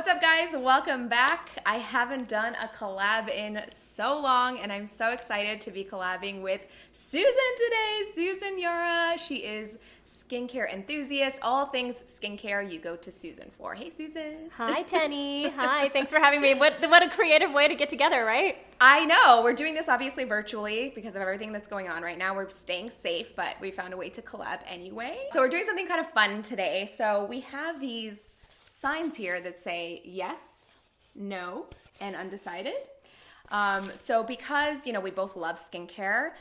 What's up, guys? Welcome back. I haven't done a collab in so long, and I'm so excited to be collabing with Susan today. Susan Yara. She is skincare enthusiast. All things skincare, you go to Susan for. Hey, Susan. Hi, Teni. Hi. Thanks for having me. What a creative way to get together, right? I know. We're doing this obviously virtually because of everything that's going on right now. We're staying safe, but we found a way to collab anyway. So we're doing something kind of fun today. So we have these signs here that say yes, no, and undecided. So because, we both love skincare,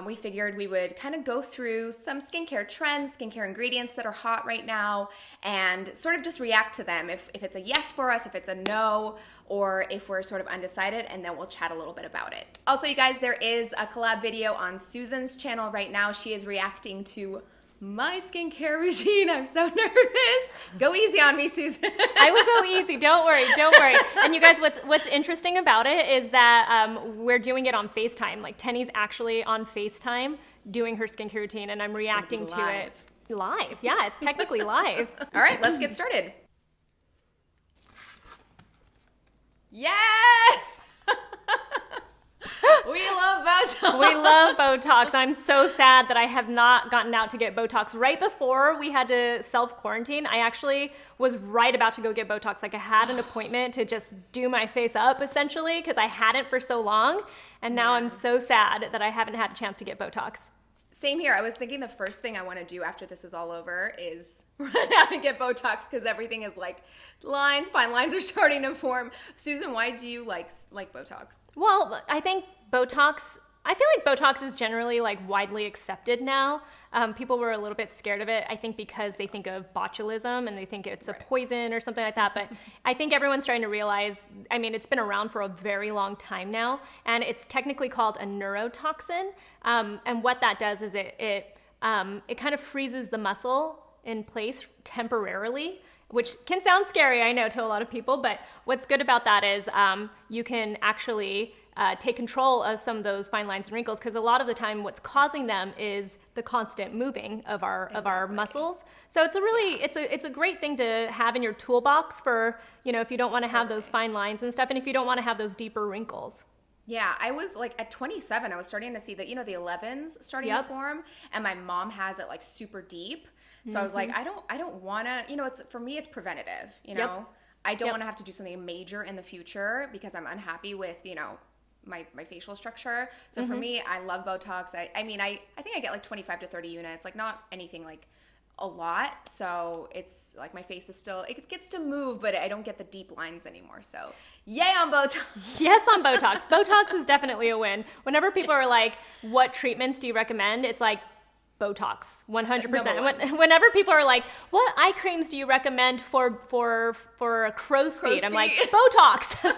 we figured we would kind of go through some skincare trends, skincare ingredients that are hot right now, and sort of just react to them. If it's a yes for us, if it's a no, or if we're sort of undecided, and then we'll chat a little bit about it. Also, you guys, there is a collab video on Susan's channel right now. She is reacting to my skincare routine. I'm so nervous. Go easy on me, Susan. I will go easy. Don't worry. And you guys, what's interesting about it is that we're doing it on FaceTime. Like Teni's actually on FaceTime doing her skincare routine, and I'm reacting to it live. Yeah, it's technically live. All right, let's get started. Yes! We love Botox. We love Botox. I'm so sad that I have not gotten out to get Botox. Right before we had to self-quarantine, I actually was right about to go get Botox. Like I had an appointment to just do my face up essentially because I hadn't for so long. And now I'm so sad that I haven't had a chance to get Botox. Same here. I was thinking the first thing I want to do after this is all over is run out and get Botox because everything is like fine lines are starting to form. Susan, why do you like Botox? Well, I think I feel like Botox is generally like widely accepted now. People were a little bit scared of it, I think because they think of botulism and they think it's a poison or something like that. But I think everyone's starting to realize, it's been around for a very long time now, and it's technically called a neurotoxin. And what that does is it kind of freezes the muscle in place temporarily, which can sound scary, I know, to a lot of people. But what's good about that is you can actually take control of some of those fine lines and wrinkles, because a lot of the time what's causing them is the constant moving of our muscles. So it's it's a great thing to have in your toolbox for, if you don't want to have those fine lines and stuff, and if you don't want to have those deeper wrinkles. Yeah, I was like at 27, I was starting to see that, the 11s starting to form, and my mom has it like super deep. So I was like, I don't want to, for me, it's preventative, I don't want to have to do something major in the future because I'm unhappy with, my facial structure. So for me, I love Botox. I think I get like 25 to 30 units, like not anything like a lot. So it's like my face is still, it gets to move, but I don't get the deep lines anymore. So yay on Botox. Yes, on Botox. Botox is definitely a win. Whenever people are like, what treatments do you recommend? It's like, Botox, 100%. Whenever people are like, what eye creams do you recommend for crow's feet? I'm like, Botox.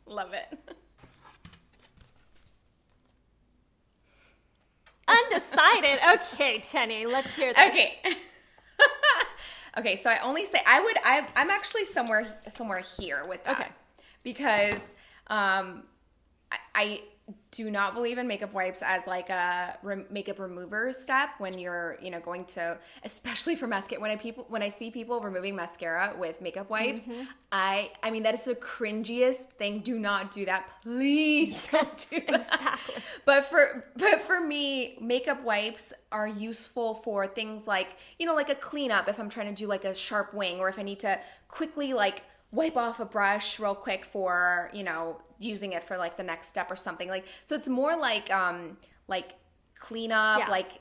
Love it. Undecided. Okay, Teni, let's hear this. Okay. Okay, so I only say I'm actually somewhere here with that. Okay. Because I do not believe in makeup wipes as like a makeup remover step when you're, going to, especially for mascara. When I see people removing mascara with makeup wipes, that is the cringiest thing. Do not do that, please. Don't do that. Exactly. But for me, makeup wipes are useful for things like, like a cleanup if I'm trying to do like a sharp wing, or if I need to quickly like wipe off a brush real quick for, using it for like the next step or something. Like, so it's more like cleanup, like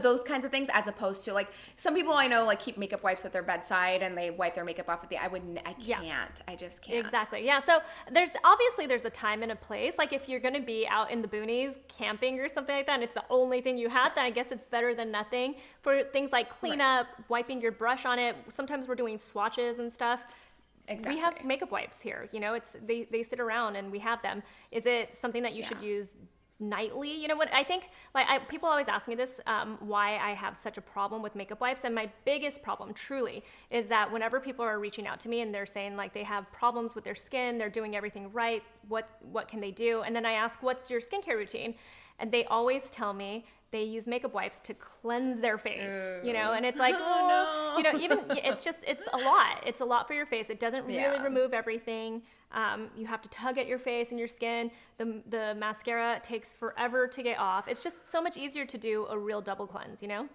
those kinds of things, as opposed to like some people I know like keep makeup wipes at their bedside and they wipe their makeup off at I just can't. Exactly. Yeah. So there's a time and a place. Like if you're going to be out in the boonies camping or something like that, and it's the only thing you have, then I guess it's better than nothing. For things like cleanup, wiping your brush on it. Sometimes we're doing swatches and stuff. Exactly. We have makeup wipes here. They sit around and we have them. Is it something that you should use nightly? What I think, people always ask me this, why I have such a problem with makeup wipes. And my biggest problem truly is that whenever people are reaching out to me and they're saying like they have problems with their skin, they're doing everything right, what can they do? And then I ask, what's your skincare routine? And they always tell me they use makeup wipes to cleanse their face, you know, and it's like, Oh, no. you know, even it's a lot. It's a lot for your face. It doesn't really remove everything. You have to tug at your face and your skin. The mascara takes forever to get off. It's just so much easier to do a real double cleanse, you know?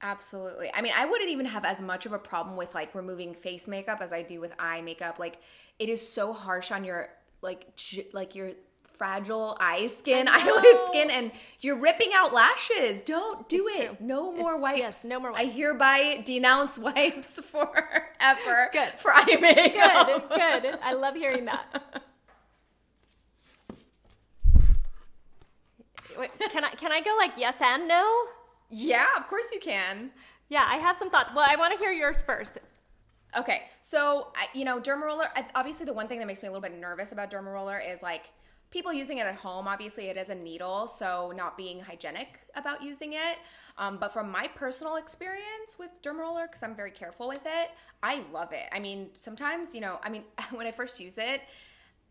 Absolutely. I mean, I wouldn't even have as much of a problem with like removing face makeup as I do with eye makeup. Like, it is so harsh on your like your fragile eye skin, eyelid skin, and you're ripping out lashes. Don't do it. True. No more wipes. Yes, no more wipes. I hereby denounce wipes forever. Good. For eye makeup. Good. I love hearing that. Wait, can I go like yes and no? Yeah, of course you can. Yeah, I have some thoughts. Well, I want to hear yours first. Okay, so, you know, derma roller, obviously the one thing that makes me a little bit nervous about derma roller is like people using it at home. Obviously it is a needle, so not being hygienic about using it. But from my personal experience with derma roller, because I'm very careful with it, I love it. I mean, sometimes, you know, I mean, when I first use it,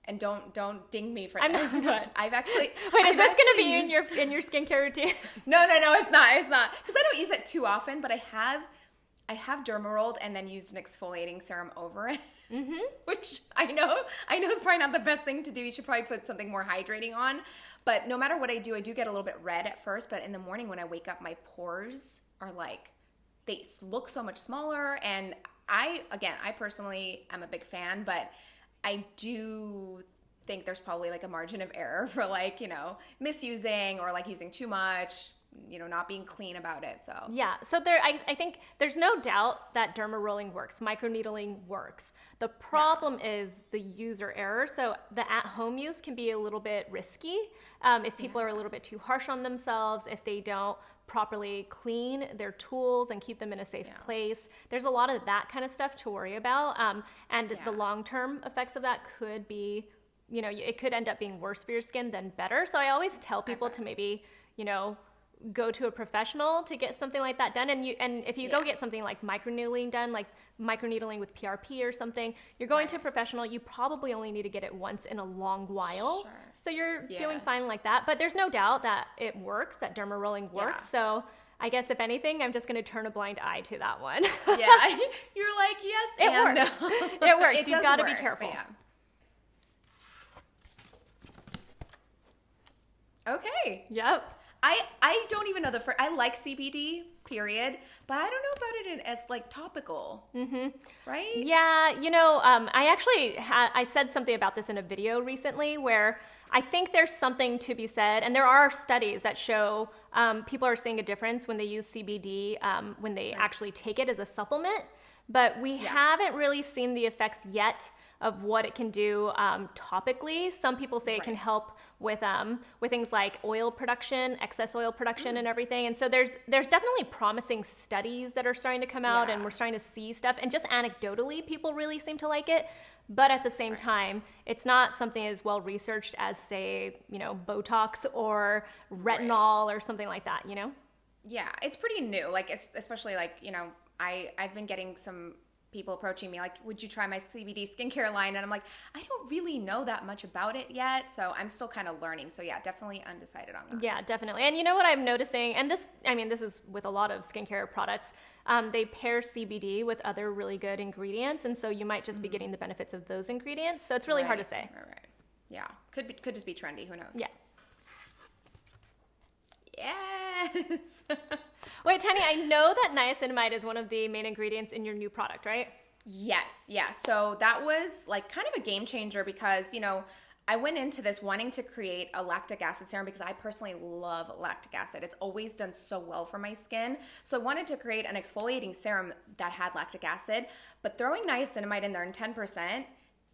and don't ding me for this, but I've actually... Wait, is this going to be in your skincare routine? No, it's not. Because I don't use it too often, but I have derma rolled and then used an exfoliating serum over it, which I know is probably not the best thing to do. You should probably put something more hydrating on. But no matter what I do get a little bit red at first, but in the morning when I wake up, my pores are like, they look so much smaller. And I personally am a big fan, but I do think there's probably like a margin of error for like, you know, misusing or like using too much, you know, not being clean about it. So yeah, so I think there's no doubt that derma rolling works, microneedling works. The problem is the user error. So the at-home use can be a little bit risky if people are a little bit too harsh on themselves, if they don't properly clean their tools and keep them in a safe place. There's a lot of that kind of stuff to worry about, and the long-term effects of that could be, you know, it could end up being worse for your skin than better. So I always tell people to maybe, you know, go to a professional to get something like that done. And if you go get something like microneedling done, like microneedling with PRP or something, you're going to a professional, you probably only need to get it once in a long while. Sure. So you're doing fine like that. But there's no doubt that it works, that derma rolling works. So I guess if anything, I'm just going to turn a blind eye to that one. Yeah, you're like, yes, it works. No. It works. You've got to be careful. Okay. Yep. I don't even know I like CBD, period, but I don't know about it as like topical, right? Yeah, you know, I actually I said something about this in a video recently where I think there's something to be said, and there are studies that show people are seeing a difference when they use CBD when they actually take it as a supplement, but we haven't really seen the effects yet of what it can do topically. Some people say it can help with things like oil production, excess oil production and everything. And so there's definitely promising studies that are starting to come out and we're starting to see stuff. And just anecdotally, people really seem to like it. But at the same time, it's not something as well researched as, say, you know, BOTOX or retinol or something like that, you know? Yeah, it's pretty new. Like, especially like, you know, I've been getting some people approaching me like, would you try my CBD skincare line? And I'm like, I don't really know that much about it yet, so I'm still kind of learning. So yeah, definitely undecided on that. Yeah, definitely. And you know what I'm noticing, and this is with a lot of skincare products, they pair CBD with other really good ingredients, and so you might just be getting the benefits of those ingredients. So it's really hard to say. Right. Yeah, could just be trendy. Who knows? Yeah. Yes. Wait, Teni, I know that niacinamide is one of the main ingredients in your new product, right? Yes. So that was like kind of a game changer because, you know, I went into this wanting to create a lactic acid serum because I personally love lactic acid. It's always done so well for my skin. So I wanted to create an exfoliating serum that had lactic acid, but throwing niacinamide in there in 10%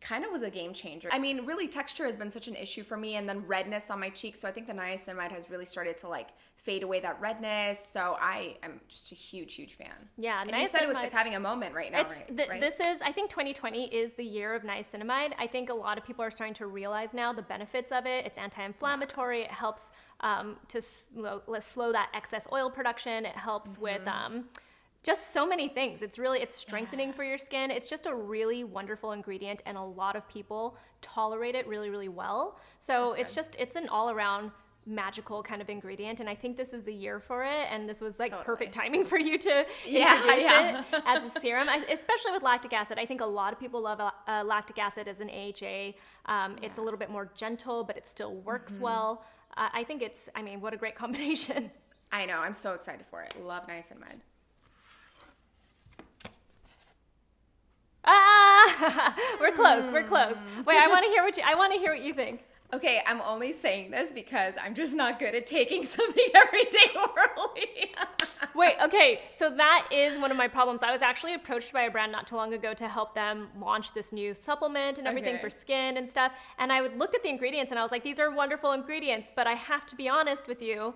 kind of was a game changer. I mean, really texture has been such an issue for me, and then redness on my cheeks. So I think the niacinamide has really started to like fade away that redness. So I am just a huge fan. Yeah, and you said it's having a moment right now, right? This is, I think 2020 is the year of niacinamide. I think a lot of people are starting to realize now the benefits of it. It's anti-inflammatory. It helps to slow that excess oil production. It helps with just so many things. It's strengthening for your skin. It's just a really wonderful ingredient, and a lot of people tolerate it really, really well. So it's an all around magical kind of ingredient, and I think this is the year for it, and this was like Totally. perfect timing for you to Yeah, introduce yeah. it as a serum, especially with lactic acid. I think a lot of people love lactic acid as an AHA. It's a little bit more gentle, but it still works well. I think I mean, what a great combination. I know. I'm so excited for it. Love niacinamide. We're close. We're close. Wait, I want to hear what you think. Okay, I'm only saying this because I'm just not good at taking something every day orally. Wait, okay, so that is one of my problems. I was actually approached by a brand not too long ago to help them launch this new supplement and everything for skin and stuff. And I looked at the ingredients and I was like, these are wonderful ingredients, but I have to be honest with you,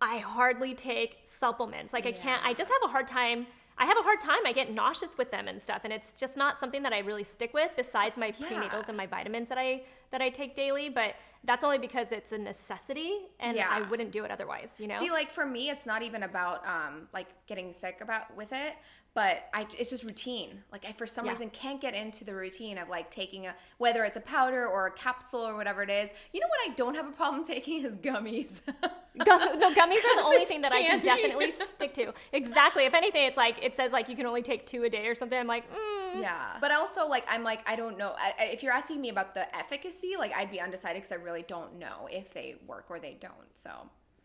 I hardly take supplements. Like I just have a hard time. I get nauseous with them and stuff, and it's just not something that I really stick with besides my prenatals and my vitamins that I take daily, but that's only because it's a necessity and I wouldn't do it otherwise, you know? See, like for me, it's not even about like getting sick with it, but it's just routine. Like I, for some reason, can't get into the routine of like taking whether it's a powder or a capsule or whatever it is. You know what I don't have a problem taking is gummies. No, gummies are the only thing that I can candy. definitely stick to. Exactly. If anything, it's like, it says like you can only take 2 a day or something. I'm like, Yeah. But also like, I don't know. If you're asking me about the efficacy, like I'd be undecided because I really don't know if they work or they don't. So.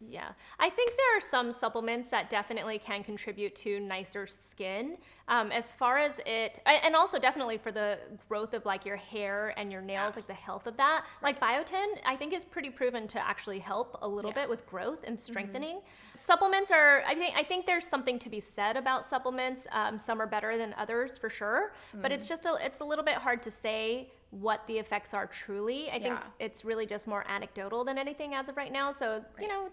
Yeah, I think there are some supplements that definitely can contribute to nicer skin. As far as and also definitely for the growth of like your hair and your nails, like the health of that. Like biotin, I think is pretty proven to actually help a little bit with growth and strengthening. Supplements are, I think there's something to be said about supplements. Some are better than others for sure, but it's just it's a little bit hard to say what the effects are truly. I think it's really just more anecdotal than anything as of right now. So, you know,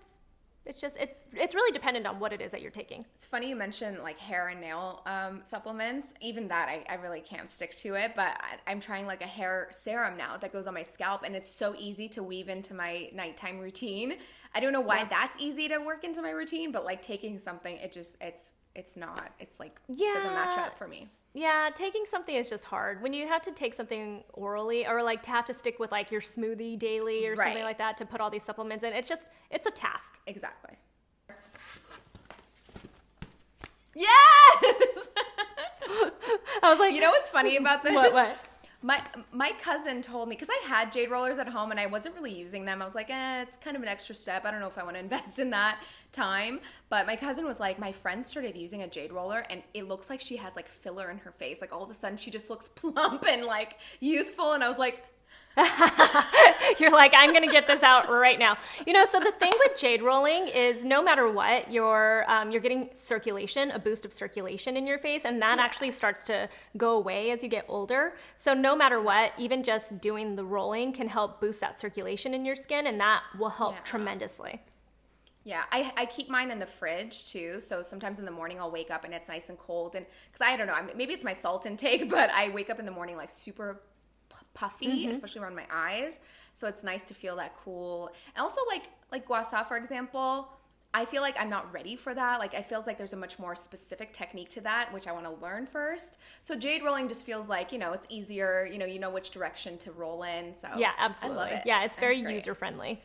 it's really dependent on what it is that you're taking. It's funny you mentioned like hair and nail supplements. Even that, I really can't stick to it, but I'm trying like a hair serum now that goes on my scalp, and it's so easy to weave into my nighttime routine. I don't know why that's easy to work into my routine, but like taking something, it's not. It's like, doesn't match up for me. Yeah, taking something is just hard. When you have to take something orally or like to have to stick with like your smoothie daily or something like that to put all these supplements in, it's a task. Exactly. Yes! I was like, you know what's funny about this? What? My cousin told me, because I had jade rollers at home and I wasn't really using them. I was like, it's kind of an extra step. I don't know if I want to invest in that time. But my cousin was like, my friend started using a jade roller and it looks like she has like filler in her face. Like all of a sudden she just looks plump and like youthful. And I was like, you're like, I'm going to get this out right now. You know, so the thing with jade rolling is no matter what, you're getting circulation, a boost of circulation in your face, and that actually starts to go away as you get older. So no matter what, even just doing the rolling can help boost that circulation in your skin, and that will help tremendously. Yeah, I keep mine in the fridge too. So sometimes in the morning I'll wake up and it's nice and cold. And because I don't know, maybe it's my salt intake, but I wake up in the morning like super puffy, especially around my eyes. So it's nice to feel that cool. And also like gua sha, for example, I feel like I'm not ready for that. Like, it feels like there's a much more specific technique to that, which I want to learn first. So jade rolling just feels like, you know, it's easier, you know which direction to roll in. So yeah, absolutely. I love it. Yeah, it's very user friendly.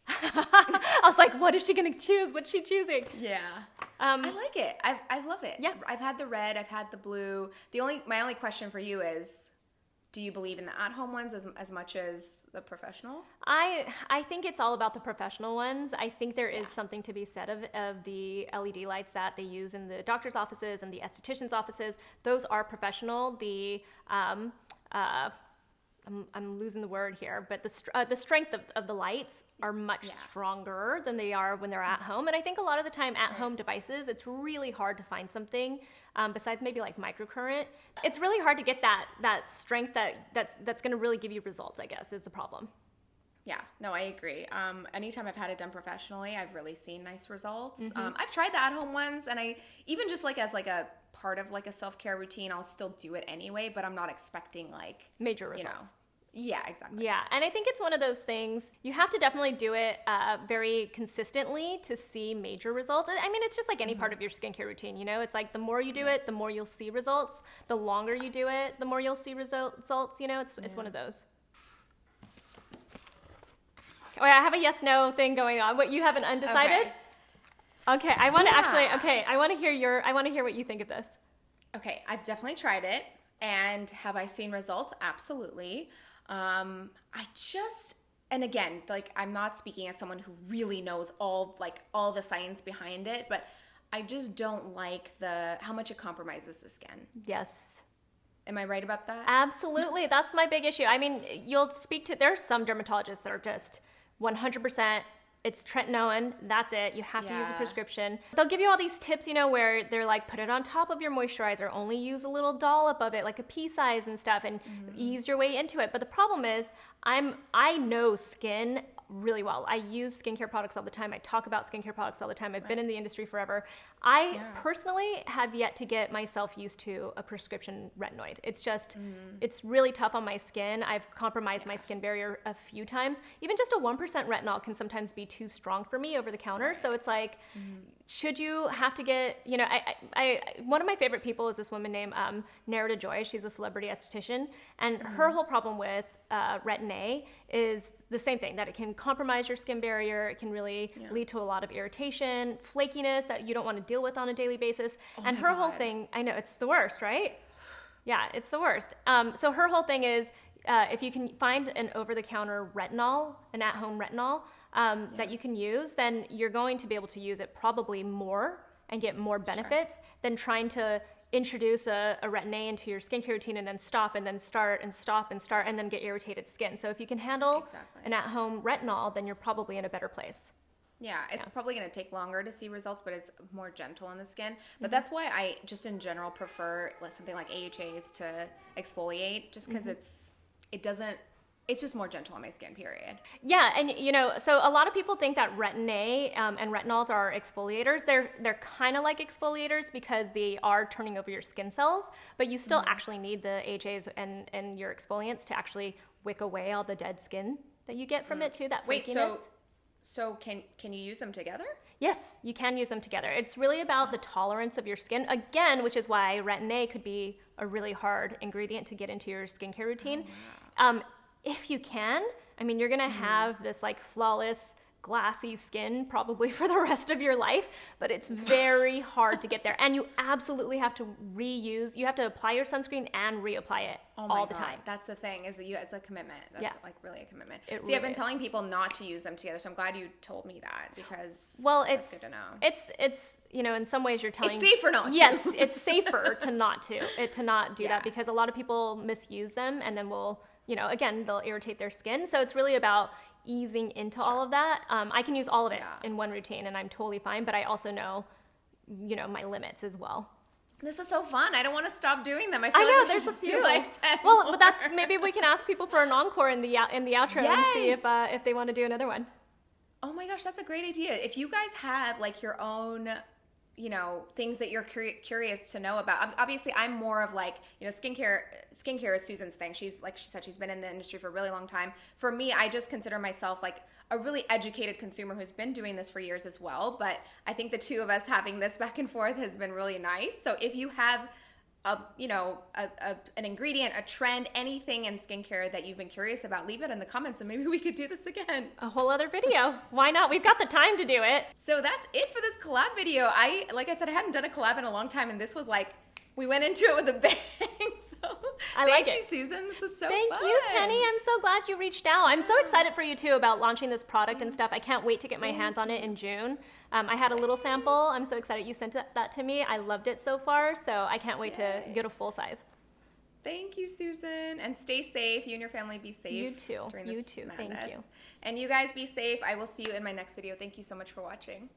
I was like, what is she going to choose? What's she choosing? Yeah. I like it. I love it. Yeah. I've had the red. I've had the blue. My only question for you is, do you believe in the at-home ones as much as the professional? I think it's all about the professional ones. I think there is something to be said of the LED lights that they use in the doctor's offices and the esthetician's offices. Those are professional. I'm losing the word here, but the strength of the lights are much stronger than they are when they're at home. And I think a lot of the time at home devices, it's really hard to find something besides maybe like microcurrent. It's really hard to get that strength that's going to really give you results, I guess, is the problem. Yeah, no, I agree. Anytime I've had it done professionally, I've really seen nice results. I've tried the at-home ones, and I even just like as like a part of like a self-care routine, I'll still do it anyway, but I'm not expecting like major results. You know. Yeah, exactly. Yeah, and I think it's one of those things, you have to definitely do it very consistently to see major results. I mean, it's just like any part of your skincare routine, you know? It's like the more you do it, the more you'll see results. The longer you do it, the more you'll see results, you know? It's one of those. I have a yes/no thing going on. What, you have an undecided? Okay, I want to I want to hear what you think of this. Okay, I've definitely tried it. And have I seen results? Absolutely. And again, like, I'm not speaking as someone who really knows all the science behind it, but I just don't like how much it compromises the skin. Yes. Am I right about that? Absolutely. That's my big issue. I mean, there's some dermatologists that are just 100%, it's tretinoin, that's it. You have to use a prescription. They'll give you all these tips, where they're like, put it on top of your moisturizer, only use a little dollop of it, like a pea size and stuff, and ease your way into it. But the problem is, I know skin really well. I use skincare products all the time. I talk about skincare products all the time. I've been in the industry forever. I personally have yet to get myself used to a prescription retinoid. It's just, it's really tough on my skin. I've compromised my skin barrier a few times. Even just a 1% retinol can sometimes be too strong for me over the counter. So it's like, should you have to get, one of my favorite people is this woman named Narita Joy. She's a celebrity esthetician. And her whole problem with Retin-A is the same thing, that it can compromise your skin barrier. It can really lead to a lot of irritation, flakiness that you don't want to deal with on a daily basis. And her whole thing, I know, it's the worst, right? Yeah, it's the worst. So her whole thing is, if you can find an over-the-counter retinol, an at-home retinol that you can use, then you're going to be able to use it probably more and get more benefits than trying to introduce a Retin-A into your skincare routine and then stop and then start and stop and start and then get irritated skin. So if you can handle an at-home retinol, then you're probably in a better place. Yeah, it's probably going to take longer to see results, but it's more gentle on the skin. But that's why I just in general prefer something like AHAs to exfoliate, just because it's just more gentle on my skin, period. Yeah, and so a lot of people think that Retin-A and retinols are exfoliators. They're kind of like exfoliators because they are turning over your skin cells, but you still actually need the AHAs and your exfoliants to actually wick away all the dead skin that you get from it too, that flakiness. So can you use them together? Yes, you can use them together. It's really about the tolerance of your skin, again, which is why Retin-A could be a really hard ingredient to get into your skincare routine. If you can, I mean, you're gonna have this like flawless, glassy skin probably for the rest of your life, but it's very hard to get there. And you absolutely have to you have to apply your sunscreen and reapply it all the time. That's the thing, is that it's a commitment. That's like really a commitment. I've been telling people not to use them together, so I'm glad you told me that, because it's good to know. It's in some ways you're telling it's safer not to. Yes, it's safer to not do that, because a lot of people misuse them and then again, they'll irritate their skin. So it's really about easing into all of that. I can use all of it in one routine and I'm totally fine, but I also know, my limits as well. This is so fun. I don't want to stop doing them. I know, like we there's should do like 10 Well, more. but maybe we can ask people for an encore in the outro and see if they want to do another one. Oh my gosh, that's a great idea. If you guys have like your own things that you're curious to know about. Obviously, I'm more of like, skincare is Susan's thing. She's, like she said, she's been in the industry for a really long time. For me, I just consider myself like a really educated consumer who's been doing this for years as well. But I think the two of us having this back and forth has been really nice. So if you have an ingredient, a trend, anything in skincare that you've been curious about, leave it in the comments and maybe we could do this again. A whole other video. Why not? We've got the time to do it. So that's it for this collab video. Like I said, I hadn't done a collab in a long time, and this was like, we went into it with a bang. So thank you, Susan. This is so fun. Thank you, Teni. I'm so glad you reached out. I'm so excited for you too about launching this product and stuff. I can't wait to get my hands on it in June. I had a little sample. I'm so excited you sent that to me. I loved it so far, so I can't wait to get a full size. Thank you, Susan. And stay safe. You and your family be safe. You too. During this You too. madness. Thank you. And you guys be safe. I will see you in my next video. Thank you so much for watching.